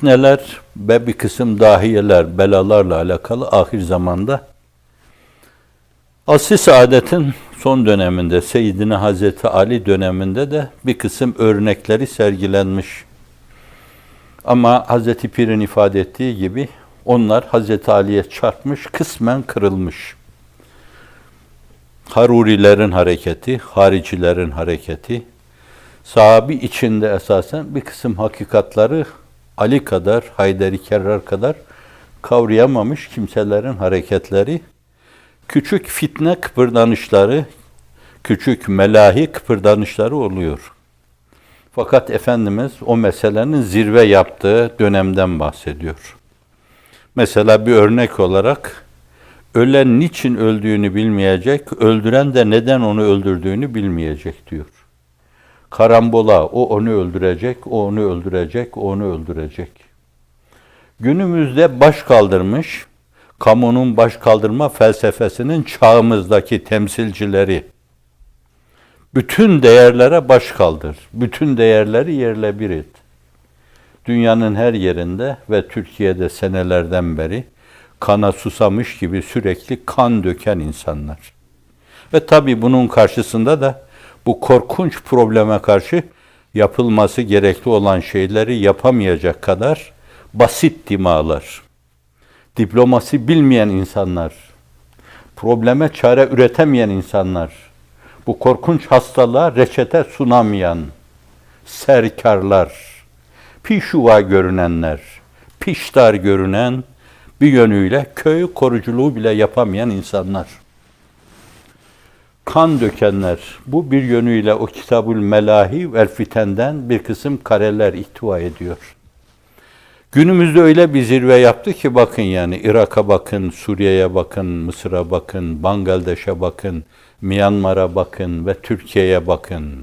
fitneler ve bir kısım dahiyeler, belalarla alakalı ahir zamanda asr-ı saadetin son döneminde, Seyyidina Hazreti Ali döneminde de bir kısım örnekleri sergilenmiş. Ama Hazreti Pir'in ifade ettiği gibi onlar Hazreti Ali'ye çarpmış, kısmen kırılmış. Harurilerin hareketi, haricilerin hareketi, sahabi içinde esasen bir kısım hakikatları Ali kadar, Haydar-ı Kerrar kadar kavrayamamış kimselerin hareketleri, küçük fitne kıpırdanışları, küçük melahi kıpırdanışları oluyor. Fakat Efendimiz o meselenin zirve yaptığı dönemden bahsediyor. Mesela bir örnek olarak, ölen niçin öldüğünü bilmeyecek, öldüren de neden onu öldürdüğünü bilmeyecek diyor. Karambola, o onu öldürecek, o onu öldürecek, o onu öldürecek. Günümüzde baş kaldırmış, kamunun baş kaldırma felsefesinin çağımızdaki temsilcileri, bütün değerlere baş kaldır, bütün değerleri yerle bir et. Dünyanın her yerinde ve Türkiye'de senelerden beri kana susamış gibi sürekli kan döken insanlar. Ve tabii bunun karşısında da bu korkunç probleme karşı yapılması gerekli olan şeyleri yapamayacak kadar basit dimağlar, diplomasi bilmeyen insanlar, probleme çare üretemeyen insanlar, bu korkunç hastalığa reçete sunamayan serkarlar, pişuva görünenler, piştar görünen, bir yönüyle köy koruculuğu bile yapamayan insanlar. Kan dökenler, bu bir yönüyle o Kitabul Melahi vel Fiten'den bir kısım kareler ihtiva ediyor. Günümüzde öyle bir zirve yaptı ki bakın yani Irak'a bakın, Suriye'ye bakın, Mısır'a bakın, Bangladeş'e bakın, Myanmar'a bakın ve Türkiye'ye bakın.